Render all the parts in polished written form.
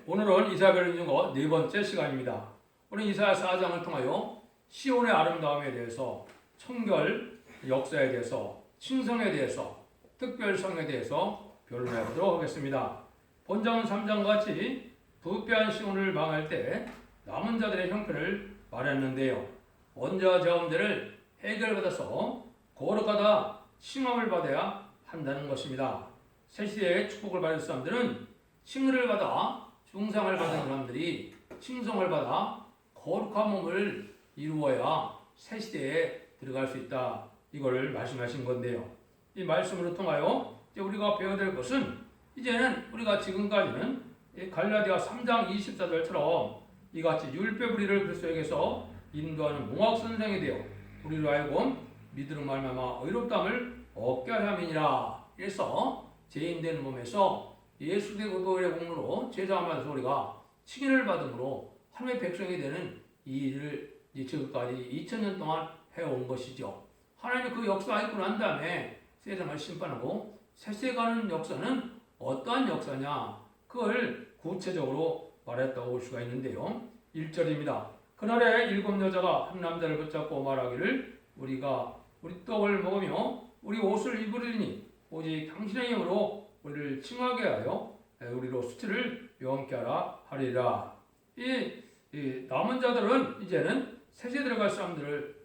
오늘은 이사야를 읽은 네 번째 시간입니다. 오늘 이사야 4장을 통하여 시온의 아름다움에 대해서, 청결 역사에 대해서, 칭송에 대해서, 특별성에 대해서 변론해 보도록 하겠습니다. 본장은 3장과 같이 부패한 시온을 망할 때 남은 자들의 형편을 말했는데요. 원죄와 죄가운데를 해결받아서 거룩하다 칭함을 받아야 한다는 것입니다. 새 시대의 축복을 받을 사람들은 칭의를 받아 중상을 받은 사람들이 칭송을 받아 거룩한 몸을 이루어야 새 시대에 들어갈 수 있다. 이걸 말씀하신 건데요. 이 말씀으로 통하여 이제 우리가 배워야 될 것은, 이제는 우리가 지금까지는 갈라디아 3장 24절처럼 이같이 율법부리를 그리스도에게서 인도하는 몽학 선생이 되어 우리로 하여금 믿음으로 말미암아 의롭다함을 얻게 함이니라. 그래서 죄인된 몸에서 예수 그리스도의 공로로 제사함을 받아서 우리가 칭의를 받음으로 하나님의 백성이 되는 이 일을 지금까지 2000년 동안 해온 것이죠. 하나님이 그 역사가 있고 난 다음에 세상을 심판하고 세세에 가는 역사는 어떠한 역사냐, 그걸 구체적으로 말했다고 볼 수가 있는데요. 1절입니다. 그날에 7 여자가 한 남자를 붙잡고 말하기를 우리가 우리 떡을 먹으며 우리 옷을 입으리니 오직 당신의 이름으로 우리를 칭하게 하여 우리로 수치를 용케 하라 하리라. 이 남은 자들은 이제는 세세 들어갈 사람들을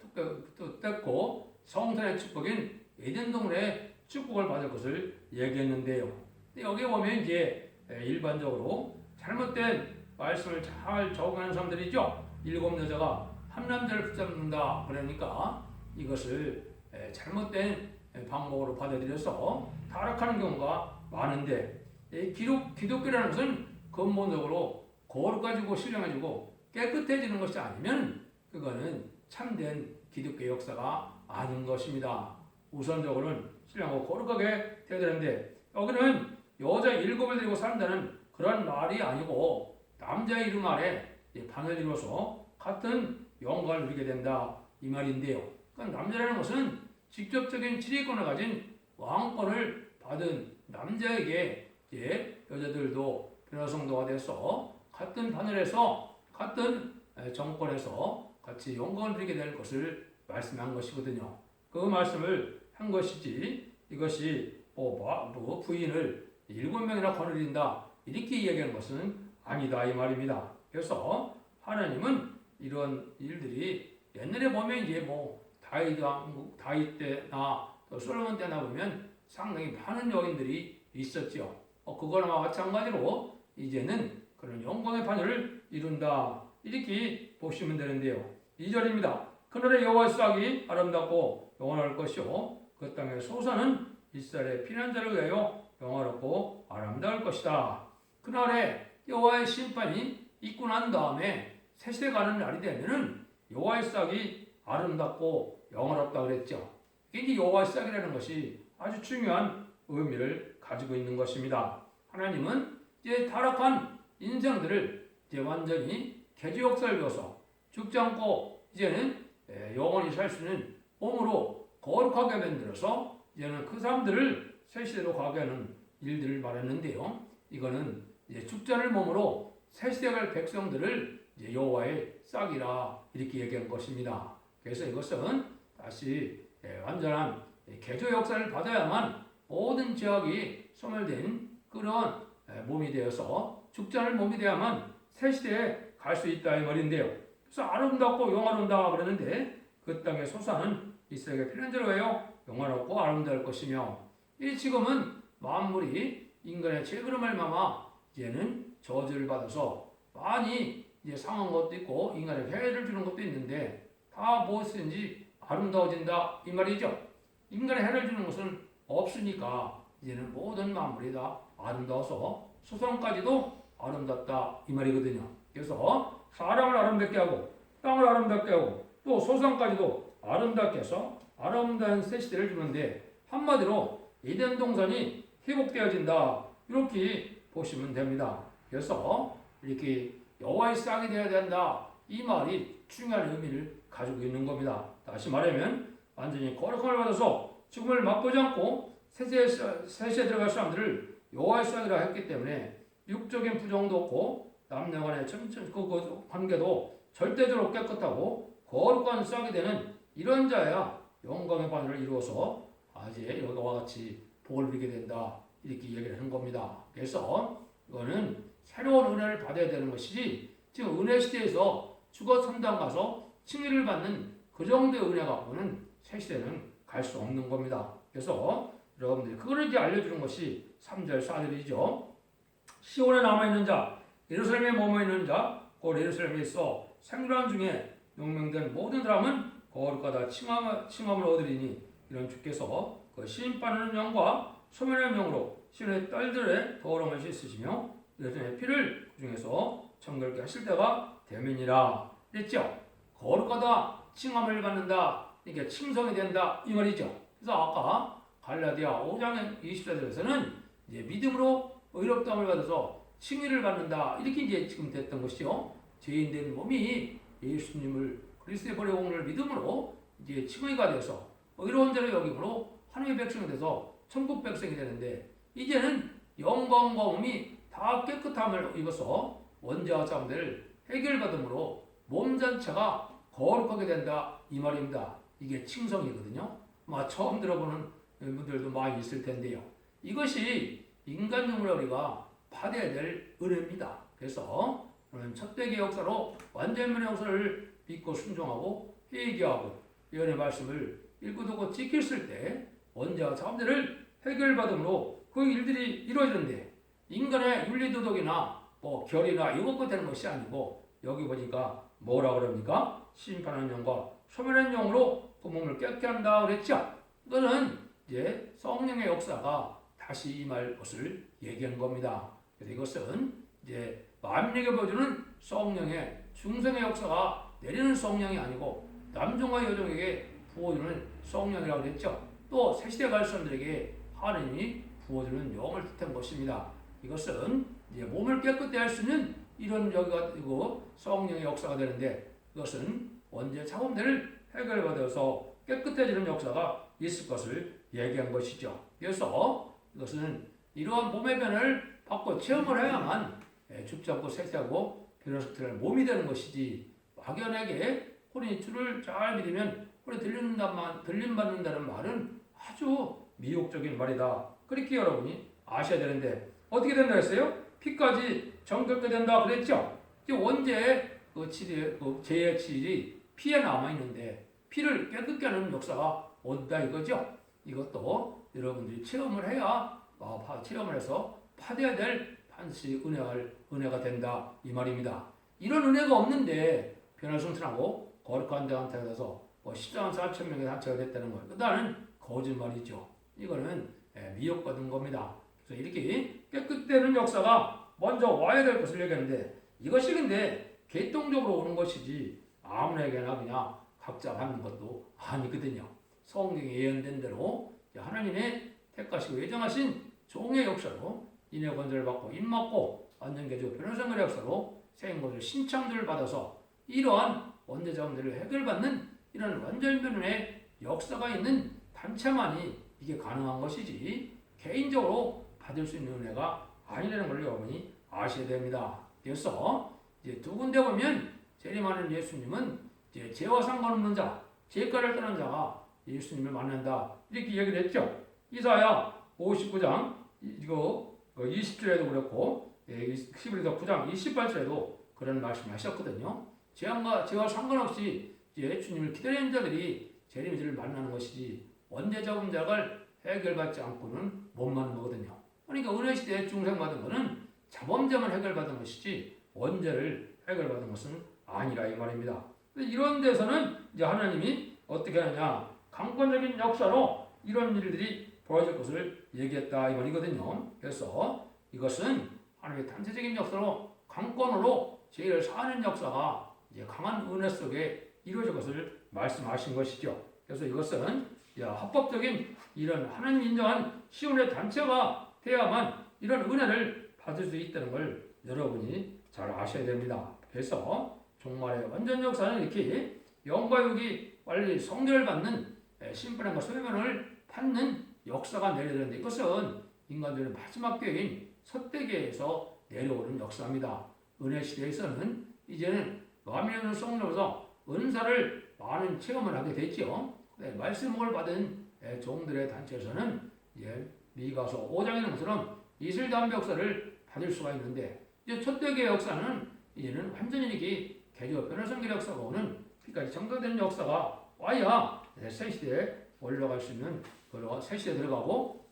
뜯고 성산의 축복인 에덴 동산의 축복을 받을 것을 얘기했는데요. 여기 보면 이제 일반적으로 잘못된 말씀을 잘 적응하는 사람들이죠. 7 여자가 한 남자를 붙잡는다 그러니까 이것을 잘못된 방법으로 받아들여서 타락하는 경우가 많은데, 기독교라는 것은 근본적으로 거룩해지고 신령해지고 깨끗해지는 것이 아니면 그거는 참된 기독교 역사가 아닌 것입니다. 우선적으로는 신령하고 거룩하게 되어야 되는데, 여기는 여자 7을 데리고 산다는 그런 말이 아니고 남자의 이름 아래 반을 이루어서 같은 영광을 누리게 된다 이 말인데요. 그러니까 남자라는 것은 직접적인 지휘권을 가진 왕권을 받은 남자에게 이제 여자들도 변화성도가 돼서 같은 바늘에서 같은 정권에서 같이 영광을 누리게 될 것을 말씀한 것이거든요. 그 말씀을 한 것이지 이것이 부인을 7명이나 거느린다 이렇게 이야기하는 것은 아니다 이 말입니다. 그래서 하나님은 이런 일들이 옛날에 보면 이제 다윗 때나 또 솔로몬 때나 보면 상당히 많은 여인들이 있었죠. 그거나 마찬가지로 이제는 그런 영광의 판을 이룬다 이렇게 보시면 되는데요. 2절입니다. 그날의 여호와의 싹이 아름답고 영원할 것이요 그 땅의 소산은 이스라엘의 피난자를 위하여 영화롭고 아름다울 것이다. 그날에 여호와의 심판이 있고 난 다음에 세세 가는 날이 되면은 여호와의 싹이 아름답고 영화롭다 그랬죠. 이게 여호와의 싹이라는 것이 아주 중요한 의미를 가지고 있는 것입니다. 하나님은 이제 타락한 인생들을 이제 완전히 개조 역사를 줘서 죽지 않고 이제는 영원히 살 수 있는 몸으로 거룩하게 만들어서 이제는 그 사람들을 새 시대로 가게 하는 일들을 말했는데요. 이거는 이제 죽지 않을 몸으로 새 시대 갈 백성들을 이제 여호와의 싹이라 이렇게 얘기한 것입니다. 그래서 이것은 다시 완전한 개조 역사를 받아야만 모든 죄악이 소멸된 그런 몸이 되어서 죽지 않을 몸이 되어야만 새 시대에 갈 수 있다 이 말인데요. 그래서 아름답고 영화로운다 그러는데 그 땅의 소산은 이스라엘의 피난자로 하여 영화롭고 아름다울 것이며, 이 지금은 만물이 인간의 죄로 말미암아 이제는 저주를 받아서 많이 이제 상한 것도 있고 인간에 해를 주는 것도 있는데 다 무엇인지 아름다워진다 이 말이죠. 인간에 해를 주는 것은 없으니까 이제는 모든 만물이 다 아름다워서 소산까지도 아름답다 이 말이거든요. 그래서 사람을 아름답게 하고 땅을 아름답게 하고 또 소산까지도 아름답게 해서 아름다운 새 시대를 주는데, 한마디로 에덴 동산이 회복되어진다 이렇게 보시면 됩니다. 그래서 이렇게 여호와의 싹이 되어야 된다 이 말이 중요한 의미를 가지고 있는 겁니다. 다시 말하면 완전히 거룩함을 받아서 죽음을 맛보지 않고 세세에 들어갈 사람들을 여호와의 싹이라 했기 때문에 육적인 부정도 없고 남녀 간의 그 관계도 절대적으로 깨끗하고 거룩한 싹이 되는 이런 자야 영광의 반열을 이루어서 아직 여기와 같이 복을 빌게 된다. 이렇게 얘기를 하는 겁니다. 그래서 이거는 새로운 은혜를 받아야 되는 것이지 지금 은혜 시대에서 죽어 천당 가서 칭의를 받는 그 정도의 은혜 갖고는 새 시대는 갈 수 없는 겁니다. 그래서 여러분들이 그거를 이제 알려주는 것이 3절 4절이죠. 시온에 남아있는 자, 예루살렘에 머무르는 자, 곧 예루살렘에 있어 생존 중에 용명된 모든 사람은 거룩하다 칭함을 얻으리니 이런 주께서 그 심판하는 영과 소멸하는 영으로 시온의 딸들의 더러움을 씻으시며 예루살렘의 피를 그 중에서 정결케 하실 때가 되면이라 그랬죠. 거룩하다 칭함을 받는다 이게 칭송이 된다 이 말이죠. 그래서 아까 갈라디아 5장 24절에서는 이제 믿음으로 의롭다함을 받아서 칭의를 받는다 이렇게 이제 지금 됐던 것이요. 죄인된 몸이 예수님을 그리스도의 보혈의 공로를 믿음으로 이제 칭의가 돼서 의로운 자로 여김으로 하나님의 백성이 돼서 천국 백성이 되는데 이제는 영광과 몸이 다 깨끗함을 입어서 원죄와 자문들을 해결받음으로 몸 전체가 거룩하게 된다 이 말입니다. 이게 칭송이거든요. 처음 들어보는 분들도 많이 있을 텐데요. 이것이 인간용으로 우리가 받아야 될 은혜입니다. 그래서 오늘 첫대기 역사로 완전면의 역사를 믿고 순종하고 회개하고 예언의 말씀을 읽고 듣고 지켰을 때 원죄와 자문들을 해결받음으로 그 일들이 이루어지는데 인간의 윤리도덕이나 결이나 이것과 되는 것이 아니고 여기 보니까 뭐라 그럽니까? 심판하는 영과 소멸하는 영으로 그 몸을 깨끗게 한다 그랬죠. 이거는 이제 성령의 역사가 다시 임할 것을 얘기한 겁니다. 그래서 이것은 이제 만민에게 보여주는 성령의 중생의 역사가 내리는 성령이 아니고 남종과 여종에게 부어주는 성령이라고 그랬죠. 또 새시대 갈수들에게 하나님이 부어주는 영을 뜻한 것입니다. 이것은 이제 몸을 깨끗게 할 수 있는 이런 여기가 되고 성령의 역사가 되는데 이것은 원죄 자범들을 해결받아서 깨끗해지는 역사가 있을 것을 얘기한 것이죠. 그래서 이것은 이러한 몸의 변화를 받고 체험을 해야만 죽지 않고 쇠퇴하고 변화스트를 몸이 되는 것이지 막연하게 혼이 주를 잘 믿으면 혼이 들림받는다는 말은 아주 미혹적인 말이다. 그렇게 여러분이 아셔야 되는데 어떻게 된다 했어요? 피까지 정결케 된다 그랬죠? 원죄의 죄의 질이 피에 남아있는데 피를 깨끗게 하는 역사가 온다 이거죠? 이것도 여러분들이 체험을 해야 체험을 해서 받아야 될 반드시 은혜가 된다 이 말입니다. 이런 은혜가 없는데 변화승천하고 거룩한 자한테 가서 14만 4천 명의 단체가 됐다는 거예요. 그다음은 거짓말이죠. 이거는 미혹받은 겁니다. 그래서 이렇게 깨끗되는 역사가 먼저 와야 될 것을 얘기하는데 이것이 근데 계통적으로 오는 것이지 아무에게나 그냥 각자 받는 것도 아니거든요. 성경에 예언된 대로 하나님의 택하시고 예정하신 종의 역사로 인의 권세를 받고 입맞고 완전개조 변호사의 역사로 생고를 신창들을 받아서 이러한 원죄자원들을 해결받는 이런 완전변론의 역사가 있는 단체만이 이게 가능한 것이지 개인적으로 받을 수 있는 은혜가 아니라는 걸 여러분이 아셔야 됩니다. 그래서 이제 두 군데 보면 재림하는 예수님은 이제 죄와 상관없는 자, 죄가를 떠난 자가 예수님을 만난다 이렇게 얘기를 했죠. 이사야 59장 이거 20절에도 그렇고 11에서 9장 28절에도 그런 말씀하셨거든요. 죄와 상관없이 이제 주님을 기다리는 자들이 재림을 만나는 것이지 원죄 자범자를 해결받지 않고는 못 만난 거거든요. 그러니까 은혜 시대에 중생받은 것은 자범죄만 해결받은 것이지 원죄를 해결받은 것은 아니라 이 말입니다. 이런 데서는 이제 하나님이 어떻게 하느냐 강권적인 역사로 이런 일들이 벌어질 것을 얘기했다 이 말이거든요. 그래서 이것은 하나님의 단체적인 역사로 강권으로 죄를 사하는 역사가 이제 강한 은혜 속에 이루어질 것을 말씀하신 것이죠. 그래서 이것은 합법적인 이런 하나님 인정한 시온의 단체가 돼야만 이런 은혜를 받을 수 있다는 걸 여러분이 잘 아셔야 됩니다. 그래서 종말의 완전 역사는 이렇게 영과 육이 빨리 성결을 받는 심판과 소멸을 받는 역사가 내려지는데 이것은 인간들의 마지막 때인 섭대계에서 내려오는 역사입니다. 은혜 시대에서는 이제는 마음의 성령으로서 은사를 많은 체험을 하게 됐죠. 네, 말씀을 받은 종들의 단체에서는 미가서 5장에 있는 것처럼 이슬담 역사를 받을 수가 있는데 이제 초대교회 역사는 이제는 완전히 이렇게 개조 변화성결 역사가 오는 끝까지 정돈되는 역사가 와야 새 시대에 올라갈 수 있는 그런 새 시대에 들어가고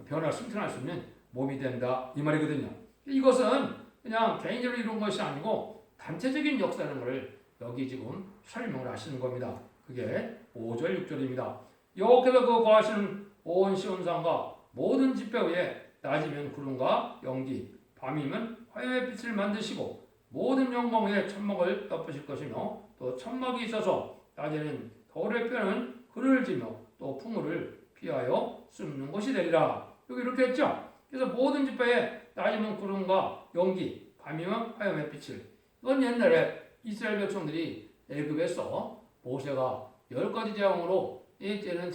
변화 승천할 수 있는 몸이 된다 이 말이거든요. 이것은 그냥 개인적으로 이룬 것이 아니고 단체적인 역사라는 것을 여기 지금 설명을 하시는 겁니다. 그게 5절 6절입니다. 여호와께서 그 거하시는 온 시온산과 모든 지표 위에 낮이면 구름과 연기 밤이면 화염의 빛을 만드시고 모든 영광에 천막을 덮으실 것이며 또 천막이 있어서 낮에는 겨울의 뼈는 그늘을 지며 또 풍우를 피하여 숨는 것이 되리라. 여기 이렇게 했죠. 그래서 모든 지파에 낮이면 구름과 연기 밤이면 화염의 빛을. 이건 옛날에 이스라엘 백성들이 애굽에서 모세가 10가지 재앙으로 일제는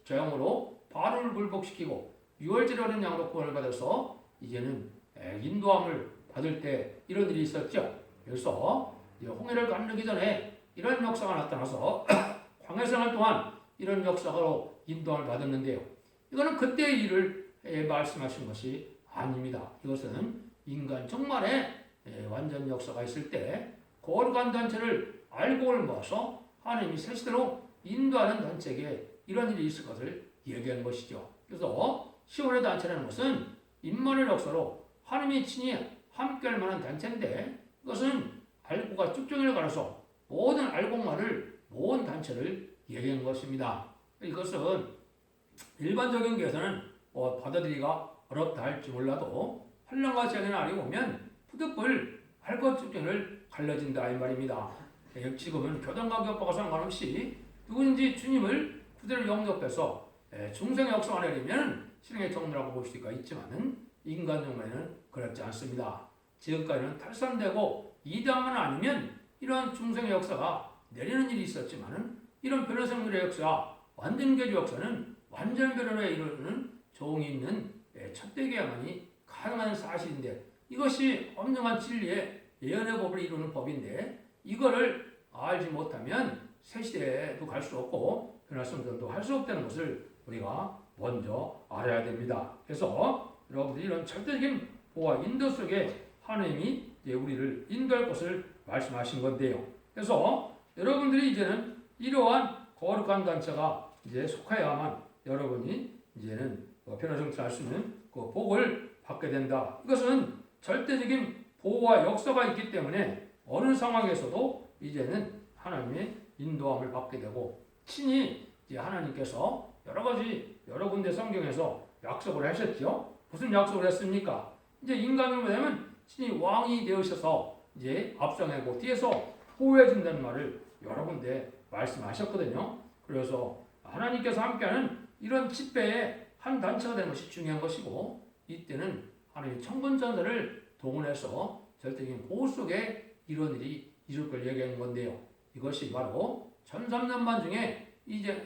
재앙으로 바로를 굴복시키고 6월절 어린 양으로 구원을 받아서 이제는 인도함을 받을 때 이런 일이 있었죠. 그래서 홍해를 건너기 전에 이런 역사가 나타나서 광야 생활 동안 이런 역사로 인도함을 받았는데요. 이거는 그때의 일을 말씀하신 것이 아닙니다. 이것은 인간 정말의 완전 역사가 있을 때 거룩한 단체를 알곡을 모아서 하나님이 새 시대로 인도하는 단체에게 이런 일이 있을 것을 얘기하는 것이죠. 그래서 시온의 단체라는 것은 임마누엘 역사로 하나님이 친히 함께할 만한 단체인데 이것은 알곡과 쭉정이를 갈아서 모든 알곡만을 모은 단체를 얘기하는 것입니다. 이것은 일반적인 교회에서는 받아들이기가 어렵다 할지 몰라도 환란과 재난의 날이 오면 푸득불 알곡 쭉정이를 갈라진다 이 말입니다. 지금은 교단과 교파가 상관없이 누구든지 주님을 그대로 영접해서 중생의 역사가 내리면 신앙의 정도라고 볼 수가 있지만은 인간 정말에는 그렇지 않습니다. 지금까지는 탈선되고 이단만 아니면 이런 중생의 역사가 내리는 일이 있었지만은 이런 변화생물의 역사, 완전 개조 역사는 완전 변화에 이르는 종이 있는 첫대교야만이 가능한 사실인데 이것이 엄정한 진리의 예언의 법을 이루는 법인데 이거를 알지 못하면 새 시대에도 갈 수 없고 변화성전도 할 수 없다는 것을 우리가 먼저 알아야 됩니다. 그래서 여러분들이 이런 절대적인 보호와 인도 속에 하나님이 우리를 인도할 것을 말씀하신 건데요. 그래서 여러분들이 이제는 이러한 거룩한 단체가 이제 속하여야만 여러분이 이제는 변화성전할 수 있는 그 복을 받게 된다. 이것은 절대적인 보호와 역사가 있기 때문에 어느 상황에서도 이제는 하나님의 인도함을 받게 되고 친히 이제 하나님께서 여러 가지 여러 군데 성경에서 약속을 하셨죠. 무슨 약속을 했습니까? 이제 인간을 보면 친히 왕이 되으셔서 이제 앞서가고 뒤에서 보호해 준다는 말을 여러 군데 말씀하셨거든요. 그래서 하나님께서 함께하는 이런 집회의 한 단체가 되는 것이 중요한 것이고 이때는 하나님의 천군천사를 동원해서 절대적인 보호 속에 이런 일이 이룰 걸 얘기하는 건데요. 이것이 바로 1300년 중에 이제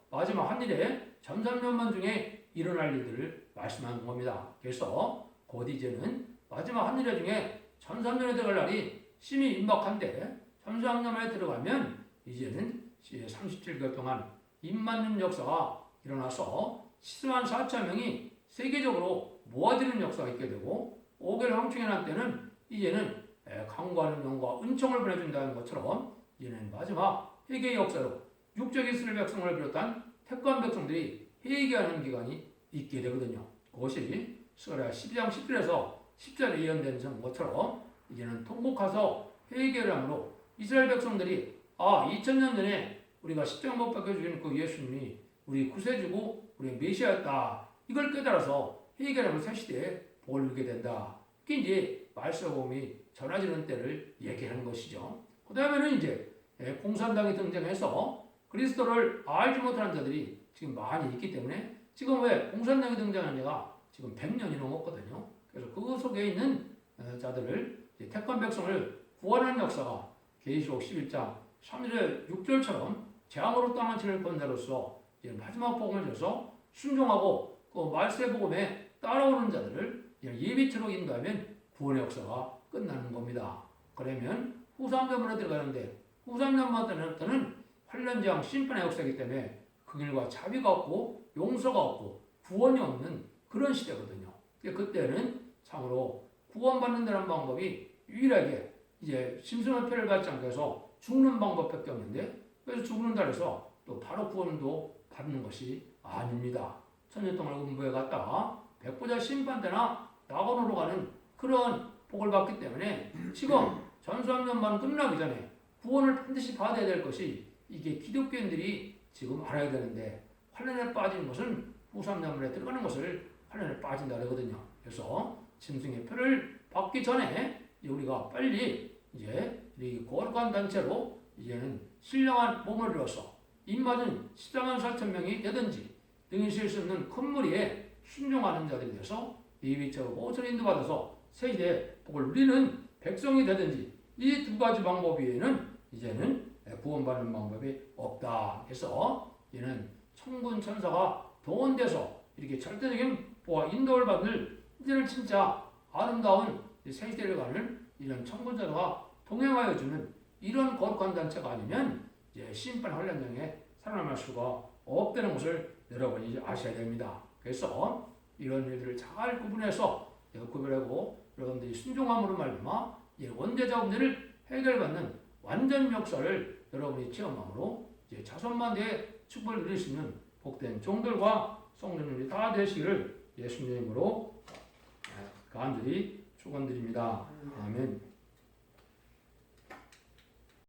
마지막 한 일에 1300년 중에 일어날 일들을 말씀하는 겁니다. 그래서 곧 이제는 마지막 한 일 중에 1300년에 들어갈 날이 심히 임박한데 1300년에 들어가면 이제는 37개월 동안 임만년 역사가 일어나서 10만 4천 명이 세계적으로 모아지는 역사가 있게 되고 5개월 황충의 난 때는 이제는 강구하는 영과 은총을 보내준다는 것처럼 이제는 마지막 회개의 역사로 육적 이스라엘 백성을 비롯한 택한 백성들이 회개하는 기간이 있게 되거든요. 그것이 스가랴 12장 10절에서 10절에 예언된 것처럼 이제는 통곡해서 회개를 함으로 이스라엘 백성들이 2000년 전에 우리가 십자가 못 박혀 죽인 그 예수님이 우리 구세주고 우리 메시아였다. 이걸 깨달아서 회개를 하면 새 시대에 복을 누리게 된다. 그게 이제 말씀복음이 전해지는 때를 얘기하는 것이죠. 그 다음에는 이제 공산당이 등장해서 그리스도를 알지 못하는 자들이 지금 많이 있기 때문에 지금 왜 공산당이 등장한 지가 지금 100년이 넘었거든요. 그래서 그 속에 있는 자들을 택한 백성을 구원하는 역사가 계시록 11장 3절 6절처럼 재앙으로 땅을 치를 권자로서 마지막 복음을 줘서 순종하고 그 말세 복음에 따라오는 자들을 예비처로 인도하면 구원의 역사가 끝나는 겁니다. 그러면 후3년으로 들어가는데 후3년부터는 환란장 심판의 역사이기 때문에 그 길과 자비가 없고 용서가 없고 구원이 없는 그런 시대거든요. 그때는 참으로 구원받는다는 방법이 유일하게 이제 심승의 표를 받지 않게 해서 죽는 방법밖에 없는데 그래서 죽는다 해서 또 바로 구원도 받는 것이 아닙니다. 천년 동안 음부에 갔다가 백보자 심판 때나 낙원으로 가는 그런 복을 받기 때문에 지금 전수학년만 끝나기 전에 구원을 반드시 받아야 될 것이 이게 기독교인들이 지금 알아야 되는데 환란에 빠진 것은 후3년물에 들어가는 것을 환란에 빠진다 그러거든요. 그래서 짐승의 표를 받기 전에 우리가 빨리 이제 이 거룩한 단체로 이제는 신령한 몸을 이뤄서 입맞은 14만 4천 명이 되든지 등이 실 수 있는 큰 무리에 순종하는 자들이 돼서 예비처로 모처럼 인도받아서 세시대 복을 누리는 백성이 되든지 이 두 가지 방법 외에는 이제는 구원받는 방법이 없다. 해서 이는 천군 천사가 동원돼서 이렇게 절대적인 보아 인도를 받을 이제는 진짜 아름다운 세시대를 가는 이런 천군 천사가 동행하여 주는 이런 거룩한 단체가 아니면 이제 심판 환란장에 살아남을 수가 없다는 것을 여러분이 이제 아셔야 됩니다. 그래서 이런 일들을 잘 구분해서 구별하고 여러분들이 순종함으로 말미암아 원죄자 문제를 해결받는 완전 역사를 여러분이 체험함으로 이제 자손만대의 축복을 누릴 수 있는 복된 종들과 성도님들이 다 되시기를 예수님으로 간절히 축원드립니다. 아멘.